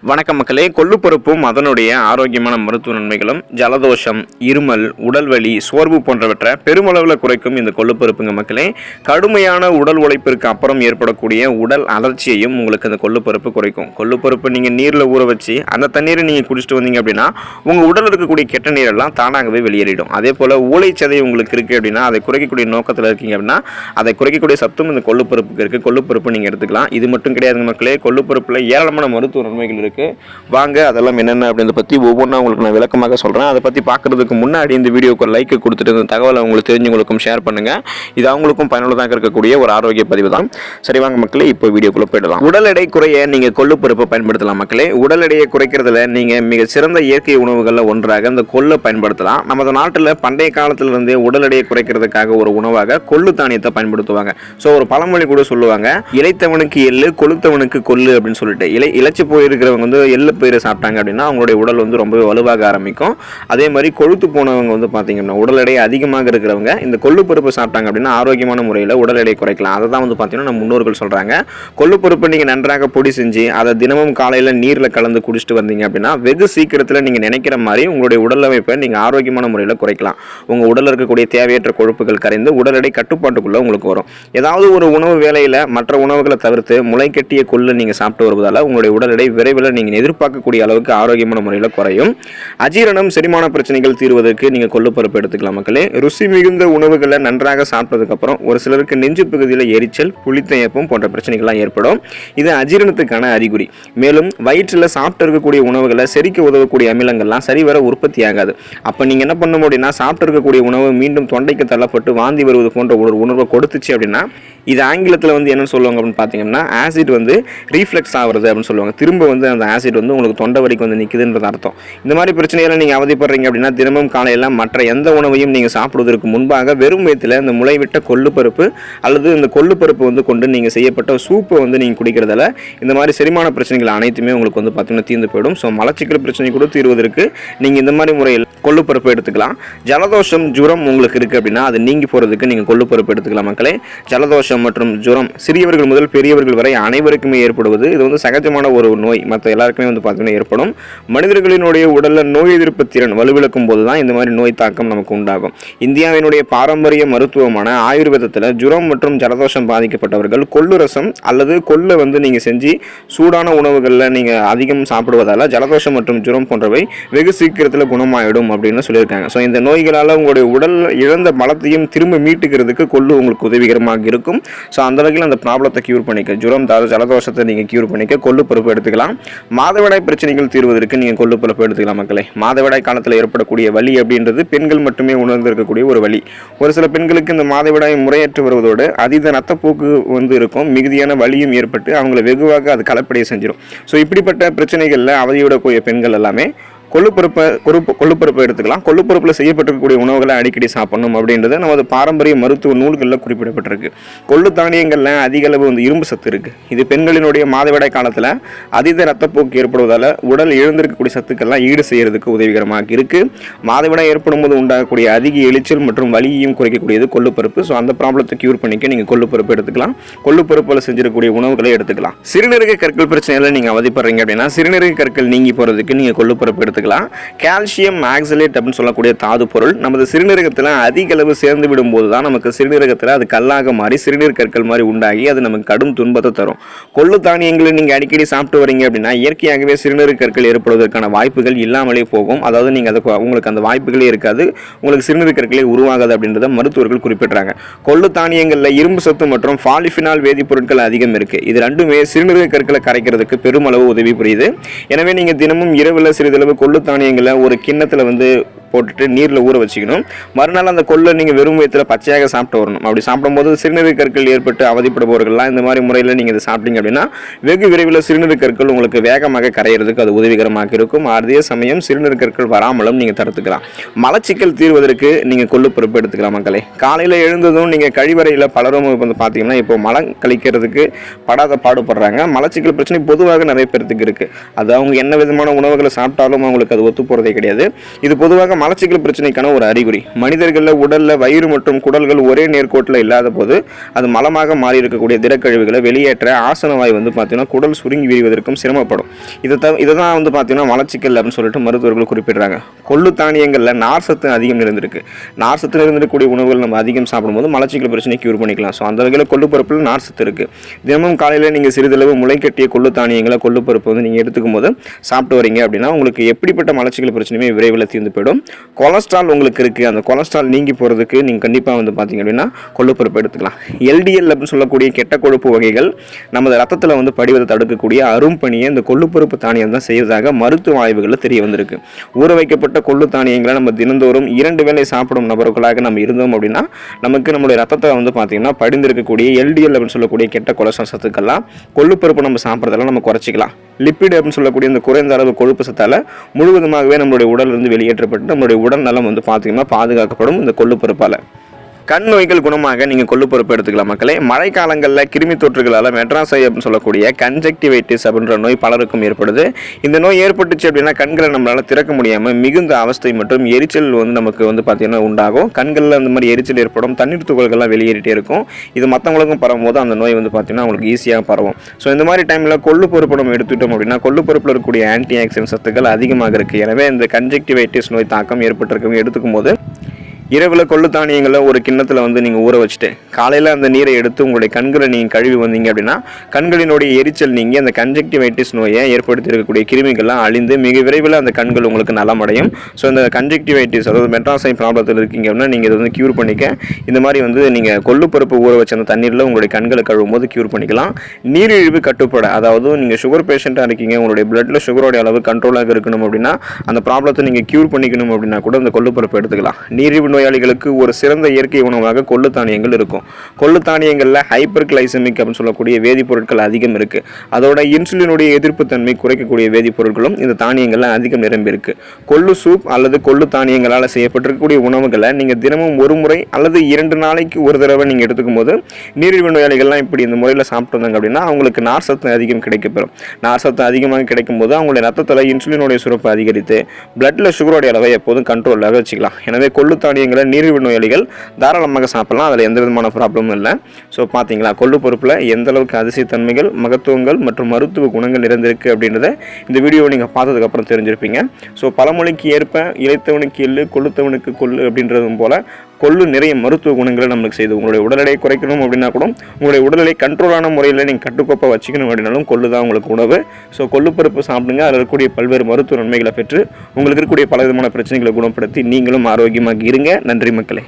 வணக்கம் மக்களே. கொள்ளுப்பருப்பும் அதனுடைய ஆரோக்கியமான மருத்துவ நன்மைகளும் ஜலதோஷம், இருமல், உடல்வலி, சோர்வு போன்றவற்றை பெருமளவில் குறைக்கும் இந்த கொள்ளுப்பருப்புங்க மக்களே. கடுமையான உடல் உழைப்பிற்கு அப்புறம் ஏற்படக்கூடிய உடல் அலர்ச்சியையும் உங்களுக்கு இந்த கொள்ளுப்பருப்பு குறைக்கும். கொள்ளுப்பருப்பு நீங்கள் நீரில் ஊற வச்சு அந்த தண்ணீரை நீங்கள் குடிச்சிட்டு வந்தீங்க அப்படின்னா உங்கள் உடலில் இருக்கக்கூடிய கெட்ட நீரெல்லாம் தானாகவே வெளியேறிடும். அதே போல் ஊளைச்சதை உங்களுக்கு இருக்குது அப்படின்னா அதை குறைக்கக்கூடிய நோக்கத்தில் இருக்கீங்க அப்படின்னா அதை குறைக்கக்கூடிய சத்தும் இந்த கொள்ளுப்பருப்புக்கு இருக்குது. கொள்ளுப்பருப்பு நீங்கள் எடுத்துக்கலாம். இது மட்டும் கிடையாதுங்க மக்களே. கொள்ளுப்பருப்பில் ஏராளமான மருத்துவ நன்மைகள் இருக்குது. வாங்க அதெல்லாம் என்னென்ன அப்படின்றத பற்றி ஒவ்வொன்றா உங்களுக்கு நான் விளக்கமாக சொல்கிறேன். அதை பற்றி பார்க்குறதுக்கு முன்னாடி இந்த வீடியோக்கு ஒரு லைக் கொடுத்துட்டு இந்த தகவலை உங்களுக்கு தெரிஞ்சவங்களுக்கும் ஷேர் பண்ணுங்கள். இது அவங்களுக்கும் பயனுள்ளதாக இருக்கக்கூடிய ஒரு ஆரோக்கிய பதிவு தான். சரி வாங்க மக்களே, இப்போ வீடியோக்குள்ளே போயிடலாம். உடல் எடை குறைய நீங்கள் கொள்ளுப்பருப்பை பயன்படுத்தலாம் மக்களே. உடல் எடையை குறைக்கிறதுல நீங்கள் மிக சிறந்த இயற்கை உணவுகளில் ஒன்றாக இந்த கொள்ளை பயன்படுத்தலாம். நமது நாட்டில் பண்டைய காலத்திலிருந்தே உடல் எடையை குறைக்கிறதுக்காக ஒரு உணவாக கொள்ளு தானியத்தை பயன்படுத்துவாங்க. ஸோ ஒரு பழமொழி கூட சொல்லுவாங்க, இளைத்தவனுக்கு எள்ளு கொளுத்தவனுக்கு கொள்ளு அப்படின்னு சொல்லிட்டு. இளைச்சி போயிருக்கிறவங்க எள்ளு பயிரை சாப்பிட்டாங்க அப்படின்னா அவங்களுடைய உடல் ரொம்பவே வலுவாக ஆரம்பிக்கும். அதே மாதிரி கொழுத்து போனவங்க பார்த்தீங்கன்னா உடல் எடை அதிகமாக இருக்கிறவங்க இந்த கொள்ளுப்பருப்பு சாப்பிட்டாங்க அப்படின்னா ஆரோக்கியமான முறையில் உடல் எடை குறைக்கலாம். அதை தான் பார்த்தீங்கன்னா நம்ம முன்னோர்கள் சொல்கிறாங்க. கொள்ளுப்பருப்பை நீங்கள் நன்றாக பொடி செஞ்சு அதை தினமும் காலையில் நீரில் கலந்து குடிச்சிட்டு வந்தீங்க அப்படின்னா வெகு சீக்கிரத்தில் நீங்கள் நினைக்கிற மாதிரி உங்களுடைய உடல் அமைப்பை நீங்கள் ஆரோக்கியமான முறையில் குறைக்கலாம். உங்கள் உடலில் இருக்கக்கூடிய தேவையற்ற கொழுப்புகள் கரைந்து உடல் எடை கட்டுப்பாட்டுக்குள்ளே உங்களுக்கு வரும். ஏதாவது ஒரு உணவு வேலையில் மற்ற உணவுகளை தவிர்த்து முளைக்கட்டிய கொள்ளு நீங்கள் சாப்பிட்டு வருவதால் உங்களுடைய உடல் எடை விரைவில் நீங்கள் எதிர்பார்க்கக்கூடிய அளவுக்கு ஆரோக்கியமான முறையில் குறையும். அஜீரணம், செரிமான பிரச்சனைகள் தீர்வதற்கு நீங்கள் கொள்ளுப்பருப்பு எடுத்துக்கலாம் மக்களே. ருசி மிகுந்த உணவுகளை நன்றாக சாப்பிட்டதுக்கு அப்புறம் ஒரு சிலருக்கு நெஞ்சு பகுதியில் எரிச்சல், புளித்தயப்பம் போன்ற பிரச்சனைகள்லாம் ஏற்படும். இது அஜீரணத்துக்கான அறிகுறி. மேலும் வயிற்றில் சாப்பிட்டு இருக்கக்கூடிய உணவுகளை செரிக்க உதவக்கூடிய அமிலங்கள்லாம் சரிவர உற்பத்தி ஆகாது. அப்போ நீங்கள் என்ன பண்ண முடியும்னா சாப்பிட்டு இருக்கக்கூடிய உணவு மீண்டும் தொண்டைக்கு தள்ளப்பட்டு வாந்தி வருவது போன்ற ஒரு உணர்வை கொடுத்துச்சு அப்படின்னா இது ஆங்கிலத்தில் என்ன சொல்லுவாங்க அப்படின்னு பார்த்தீங்கன்னா ஆசிட் ரீஃப்ளெக்ஸ் ஆகிறது அப்படின்னு சொல்லுவாங்க. திரும்ப அந்த ஆசிட் உங்களுக்கு தொண்டை வரைக்கும் நிற்குதுன்றது அர்த்தம். இந்த மாதிரி பிரச்சனைகளை நீங்கள் அவதிப்படுறீங்க அப்படின்னா தினமும் காலையில் மற்ற எந்த உணவையும் நீங்கள் சாப்பிடுவதற்கு முன்பாக வெறும் வயிற்றில் இந்த முளைவிட்ட கொள்ளுப்பருப்பு அல்லது இந்த கொள்ளுப்பருப்பு கொண்டு நீங்கள் செய்யப்பட்ட சூப்பை நீங்கள் குடிக்கிறதால இந்த மாதிரி செரிமான பிரச்சனைகள் அனைத்துமே உங்களுக்கு பார்த்தீங்கன்னா தீர்ந்து போயிடும். ஸோ மலச்சிக்கல் பிரச்சனை கூட தீர்வதற்கு நீங்கள் இந்த மாதிரி முறையில் கொள்ளுப்பருப்பு எடுத்துக்கலாம். ஜலதோஷம், ஜுரம் உங்களுக்கு இருக்குது அப்படின்னா அது நீங்கி போகிறதுக்கு நீங்கள் கொள்ளுப்பருப்பு எடுத்துக்கலாம் மக்களே. ஜலதோஷம் மற்றும் ஜுரம் சிறியவர்கள் முதல் பெரியவர்கள் வரை அனைவருக்குமே ஏற்படுவது. இது சகஜமான ஒரு நோய். மற்ற எல்லாருக்குமே பார்த்தீங்கன்னா ஏற்படும். மனிதர்களினுடைய உடலில் நோய் எதிர்ப்பு திறன் வலுவிழக்கும் போது தான் இந்த மாதிரி நோய் தாக்கம் நமக்கு உண்டாகும். இந்தியாவினுடைய பாரம்பரிய மருத்துவமான ஆயுர்வேதத்தில் ஜுரம் மற்றும் ஜலதோஷம் பாதிக்கப்பட்டவர்கள் கொள்ளு ரசம் அல்லது கொள்ளை நீங்கள் செஞ்சு சூடான உணவுகளில் நீங்கள் அதிகம் சாப்பிடுவதால் ஜலதோஷம் மற்றும் ஜுரம் போன்றவை வெகு சீக்கிரத்தில் குணமாயிடும் அப்படின்னு சொல்லியிருக்காங்க. ஸோ இந்த நோய்களால் உங்களுடைய உடல் இழந்த பலத்தையும் திரும்ப மீட்டுக்கிறதுக்கு கொள்ளு உங்களுக்கு உதவிகரமாக இருக்கும். ஸோ அந்த வகையில் அந்த ப்ராப்ளத்தை கியூர் பண்ணிக்க, ஜுரம் ஜலதோஷத்தை நீங்கள் கியூர் பண்ணிக்க கொள்ளுப்பருப்பு எடுத்துக்கலாம். மாதவிடாய் பிரச்சனைகள் தீர்வதற்கு நீங்கள் கொள்ளுப்பருப்பு எடுத்துக்கலாம் மக்களே. மாதவிடாய் காலத்தில் ஏற்படக்கூடிய வலி அப்படின்றது பெண்கள் மட்டுமே உணர்ந்திருக்கக்கூடிய ஒரு வலி. ஒரு சில பெண்களுக்கு இந்த மாதவிடாய் முறையற்று வருவதோடு அதீத ரத்தப்போக்கு இருக்கும். மிகுதியான வலியும் ஏற்பட்டு அவங்களை வெகுவாக அது கலப்படைய செஞ்சிடும். ஸோ இப்படிப்பட்ட பிரச்சனைகளில் அவதியோடக்கூடிய பெண்கள் எல்லாமே கொள்ளுப்பருப்பை எடுத்துக்கலாம். கொள்ளுப்பருப்பில் செய்யப்பட்டிருக்கக்கூடிய உணவுகளை அடிக்கடி சாப்பிடணும் அப்படின்றது நமது பாரம்பரிய மருத்துவ நூல்களில் குறிப்பிடப்பட்டிருக்கு. கொள்ளு தானியங்களில் அதிக அளவு இரும்பு சத்து இருக்குது. இது பெண்களினுடைய மாதவிடாய் காலத்தில் அதீத ரத்தப்போக்கு ஏற்படுவதால் உடல் இழந்திருக்கக்கூடிய சத்துக்கள்லாம் ஈடு செய்யறதுக்கு உதவிகரமாக இருக்குது. மாதவிடாய் ஏற்படும் போது உண்டாகக்கூடிய அதிக எரிச்சல் மற்றும் வலியையும் குறைக்கக்கூடியது கொள்ளுப்பருப்பு. ஸோ அந்த ப்ராப்ளத்தை கியூர் பண்ணிக்க நீங்கள் கொள்ளுப்பருப்பு எடுத்துக்கலாம். கொள்ளுப்பருப்பில் செஞ்சிருக்கக்கூடிய உணவுகளை எடுத்துக்கலாம். சிறுநீரக கற்கள் பிரச்சனையில் நீங்கள் அவதிப்படுறீங்க அப்படின்னா சிறுநீரக கற்கள் நீங்கி போகிறதுக்கு நீங்கள் கொள்ளுப்பருப்பு எடுத்துக்கலாம். கால்சியம் ஆக்சலேட் அப்படின்னு சொல்லக்கூடிய தாது பொருள் நமது சிறுநீரகத்தில் அதிக அளவு சேர்ந்து விடும் போது தான் நமக்கு சிறுநீரகத்தில் அது கல்லாக மாறி சிறுநீர் கற்கள் மாதிரி உண்டாகி அது நமக்கு கடும் துன்பத்தை தரும். கொள்ளு தானியங்களை நீங்கள் அடிக்கடி சாப்பிட்டு வரீங்க அப்படின்னா இயற்கையாகவே சிறுநீர் கற்கள் ஏற்படுவதற்கான வாய்ப்புகள் இல்லாமலே போகும். அதாவது நீங்கள் உங்களுக்கு அந்த வாய்ப்புகளே இருக்காது, உங்களுக்கு சிறுநீர் கற்களே உருவாகாது அப்படின்றத மருத்துவர்கள் குறிப்பிட்றாங்க. கொள்ளு தானியங்களில் இரும்பு சத்து மற்றும் பாலிஃபினால் வேதிப்பொருட்கள் அதிகம் இருக்குது. இது ரெண்டுமே சிறுநீரக கற்களை கரைக்கிறதுக்கு பெருமளவு உதவி புரியுது. எனவே நீங்கள் தினமும் இரவில் சிறிதளவு கொள்ளு தானியங்களை ஒரு கிண்ணத்தில் போட்டுட்டு நீரில் ஊற வச்சுக்கணும். மறுநாள் அந்த கொள்ளை நீங்கள் வெறும் வயிற்றில் பச்சையாக சாப்பிட்டு வரணும். அப்படி சாப்பிடும்போது சிறுநீரக கற்கள் ஏற்பட்டு அவதிப்படுபவர்கள்லாம் இந்த மாதிரி முறையில் நீங்கள் இதை சாப்பிட்டீங்க அப்படின்னா வெகு விரைவில் சிறுநீரக கற்கள் உங்களுக்கு வேகமாக கரையிறதுக்கு அது உதவிகரமாக இருக்கும். அதே சமயம் சிறுநீரக கற்கள் வராமலும் நீங்கள் தடுத்துக்கலாம். மலச்சிக்கல் தீர்வதற்கு நீங்கள் கொள்ளுப்பருப்பு எடுத்துக்கலாம் மக்களே. காலையில் எழுந்ததும் நீங்கள் கழிவறையில் பலரும் பார்த்தீங்கன்னா இப்போ மலம் கழிக்கிறதுக்கு படாத பாடுபடுறாங்க. மலச்சிக்கல் பிரச்சனை பொதுவாக நிறைய பேருக்கு இருக்குது. அது அவங்க என்ன விதமான உணவுகளை சாப்பிட்டாலும் அவங்களுக்கு அது ஒத்து போகிறதே கிடையாது. இது பொதுவாக மலச்சிக்கல் பிரச்சனைக்கான ஒரு அறிகுறி. மனிதர்களில் உடலில் வயிறு மற்றும் குடல்கள் ஒரே நேர்கோட்டில் இல்லாத போது அது மலமாக மாறி இருக்கக்கூடிய திடக்கழிவுகளை வெளியேற்ற ஆசனவாய் பார்த்தீங்கன்னா குடல் சுருங்கி விரிவதற்கும் சிரமப்படும். இதை தான் பார்த்தீங்கன்னா மலச்சிக்கல் அப்படின்னு சொல்லிட்டு மருத்துவர்கள் குறிப்பிடுறாங்க. கொள்ளு தானியங்களில் நார் சத்து அதிகம் நிறைந்திருக்கு. நார் சத்து நிறைந்திருக்கக்கூடிய உணவுகள் நம்ம அதிகம் சாப்பிடும்போது மலச்சிக்கல் பிரச்சனை கியூர் பண்ணிக்கலாம். ஸோ அந்த வகையில் கொள்ளுப்பருப்பில் நார் சத்து இருக்குது. தினமும் காலையில் நீங்கள் சிறிதளவு முளைக்கட்டிய கொள்ளு தானியங்களை கொள்ளுப்பருப்பு நீங்கள் எடுத்துக்கும் போது சாப்பிட்டு வரீங்க அப்படின்னா உங்களுக்கு எப்படிப்பட்ட மலச்சிக்கல் பிரச்சனையுமே விரைவில் தீர்ந்து போயிடும். கொலஸ்ட்ரால் உங்களுக்கு இருக்குது, அந்த கொலஸ்ட்ரால் நீங்கி போகிறதுக்கு நீங்கள் கண்டிப்பாக பார்த்தீங்க அப்படின்னா கொள்ளுப்பருப்பு எடுத்துக்கலாம். எல்டிஎல் அப்படின்னு சொல்லக்கூடிய கெட்ட கொழுப்பு வகைகள் நமது ரத்தத்தில் படிவதை தடுக்கக்கூடிய அரும்பணியை இந்த கொள்ளுப்பருப்பு தானியம் தான் செய்வதாக மருத்துவ ஆய்வுகளில் தெரிய வந்திருக்கு. ஊற வைக்கப்பட்ட கொள்ளு தானியங்களை நம்ம தினந்தோறும் 2 வேளை சாப்பிடும் நபர்களாக நம்ம இருந்தோம் அப்படின்னா நமக்கு நம்மளுடைய ரத்தத்தை பார்த்தீங்கன்னா படிந்திருக்கக்கூடிய எல்டிஎல் அப்படின்னு சொல்லக்கூடிய கெட்ட கொலஸ்ட்ரால் சத்துக்கள்லாம் கொள்ளுப்பருப்பு நம்ம சாப்பிட்றதெல்லாம் நம்ம குறைச்சிக்கலாம். லிப்பிட் அப்படின்னு சொல்லக்கூடிய இந்த குறைந்த அளவு கொழுப்பு சத்தால் முழுவதுமாகவே நம்மளுடைய உடலிருந்து வெளியேற்றப்பட்டு நம்மளுடைய உடல் நலம் பார்த்தீங்கன்னா பாதுகாக்கப்படும் இந்த கொள்ளுப்பருப்பால். கண் நோய்கள் குணமாக நீங்கள் கொள்ளுப்பருப்பு எடுத்துக்கலாம் மக்களே. மழை காலங்களில் கிருமி தொற்றுகளால் மெட்ராஸை அப்படின்னு சொல்லக்கூடிய கன்ஜெக்டிவைட்டிஸ் அப்படின்ற நோய் பலருக்கும் ஏற்படுது. இந்த நோய் ஏற்பட்டுச்சு அப்படின்னா கண்களை நம்மளால் திறக்க முடியாமல் மிகுந்த அவஸ்தை மற்றும் எரிச்சல் நமக்கு பார்த்தீங்கன்னா உண்டாகும். கண்களில் அந்த மாதிரி எரிச்சல் ஏற்படும், தண்ணீர் துகள்கள்லாம் வெளியேறிட்டே இருக்கும். இது மற்றவங்களுக்கும் பரவும் போது அந்த நோய் பார்த்தீங்கன்னா உங்களுக்கு ஈஸியாக பரவும். ஸோ இந்த மாதிரி டைமில் கொள்ளுப்பருப்பு நம்ம எடுத்துட்டோம் அப்படின்னா கொள்ளுப்பருப்பில் இருக்கக்கூடிய ஆன்டி ஆக்சிடென்ட் சத்துக்கள் அதிகமாக இருக்குது. எனவே இந்த கன்ஜெக்டிவைட்டிஸ் நோய் தாக்கம் ஏற்பட்டிருக்கவங்க எடுத்துக்கும் போது இரவில் கொள்ளு தானியங்களை ஒரு கிண்ணத்தில் நீங்கள் ஊற வச்சுட்டு காலையில் அந்த நீரை எடுத்து உங்களுடைய கண்களை நீங்கள் கழுவி வந்தீங்க அப்படின்னா கண்களினுடைய எரிச்சல் நீங்கி அந்த கன்ஜெக்டிவைட்டிஸ் நோயை ஏற்படுத்தி இருக்கக்கூடிய கிருமிகள்லாம் அழிந்து மிக விரைவில் அந்த கண்கள் உங்களுக்கு நலமடையும். ஸோ இந்த கன்ஜெக்டிவைட்டிஸ் அதாவது மெட்ராஸை ப்ராப்ளத்தில் இருக்கீங்க அப்படின்னா நீங்கள் இதை க்யூர் பண்ணிக்க இந்த மாதிரி நீங்கள் கொள்ளுப்பருப்பு ஊற வச்ச அந்த தண்ணீரில் உங்களுடைய கண்களை கழுவும் போது க்யூர் பண்ணிக்கலாம். நீரிழிவு கட்டுப்பட, அதாவது நீங்கள் சுகர் பேஷண்ட்டாக இருக்கீங்க, உங்களுடைய பிளட்டில் சுகரோடைய அளவு கண்ட்ரோலாக இருக்கணும் அப்படின்னா அந்த ப்ராப்ளத்தை நீங்கள் க்யூர் பண்ணிக்கணும் அப்படின்னா கூட அந்த கொள்ளுப்பருப்பு எடுத்துக்கலாம். நீரிழிவு நோயாளிகளுக்கு ஒரு சிறந்த இயற்கை உணவாக கொள்ளு தானியங்கள் இருக்கும். கொள்ளு தானியங்களில் ஹைப்பர் கிளைசமிக் அப்படின்னு சொல்லக்கூடிய வேதிப்பொருட்கள் அதிகம் இருக்குது. அதோட இன்சுலினுடைய எதிர்ப்பு தன்மை குறைக்கக்கூடிய வேதிப்பொருட்களும் இந்த தானியங்களில் அதிகம் நிரம்பி இருக்கு. கொள்ளு சூப் அல்லது கொள்ளு தானியங்களால் செய்யப்பட்டிருக்கக்கூடிய உணவுகளை நீங்கள் தினமும் ஒரு முறை அல்லது 2 நாளைக்கு ஒரு தடவை நீங்கள் எடுத்துக்கும் போது நீரிழிவு நோயாளிகள்லாம் இப்படி இந்த முறையில் சாப்பிட்டு வந்தாங்க அப்படின்னா அவங்களுக்கு நார் சத்து அதிகம் கிடைக்கப்பெறும். நார் சத்து அதிகமாக கிடைக்கும் போது அவங்களுடைய ரத்தத்தில் இன்சுலினுடைய சுரப்பு அதிகரித்து பிளட்டில் சுகரோடைய அளவை எப்போதும் கண்ட்ரோலாக வச்சுக்கலாம். எனவே கொள்ளு தானியங்கள் நீரிழிவு நோயாளிகள் தாராளமாக சாப்பிடலாம், அதில் எந்த விதமான ப்ராப்ளமும் இல்லை. ஸோ பார்த்தீங்களா கொள்ளுப்பருப்பில் எந்த அளவுக்கு அதிசயத்தன்மைகள், மகத்துவங்கள் மற்றும் மருத்துவ குணங்கள் நிறைந்திருக்கு அப்படின்றத இந்த வீடியோவை நீங்கள் பார்த்ததுக்கப்புறம் தெரிஞ்சிருப்பீங்க. ஸோ பழமொழிக்கு ஏற்ப இளைத்தவனுக்கு எள்ளு கொள்ளுத்தவனுக்கு கொள்ளு அப்படின்றதும் போல் கொள்ளு நிறைய மருத்துவ குணங்களை நம்மளுக்கு செய்து உங்களுடைய உடல் எடையை குறைக்கணும் அப்படின்னா கூட உங்களுடைய உடல்நிலை கண்ட்ரோலான முறையில் நீங்கள் கட்டுக்கோப்பாக வச்சுக்கணும் அப்படின்னாலும் கொள்ளு தான் உங்களுக்கு உணவு. ஸோ கொள்ளுப்பருப்பு சாப்பிடுங்க. அதில் இருக்கக்கூடிய பல்வேறு மருத்துவ நன்மைகளை பெற்று உங்களுக்கு இருக்கக்கூடிய பல விதமான பிரச்சனைகளை குணப்படுத்தி நீங்களும் ஆரோக்கியமாக இருங்க. நன்றி மக்களே.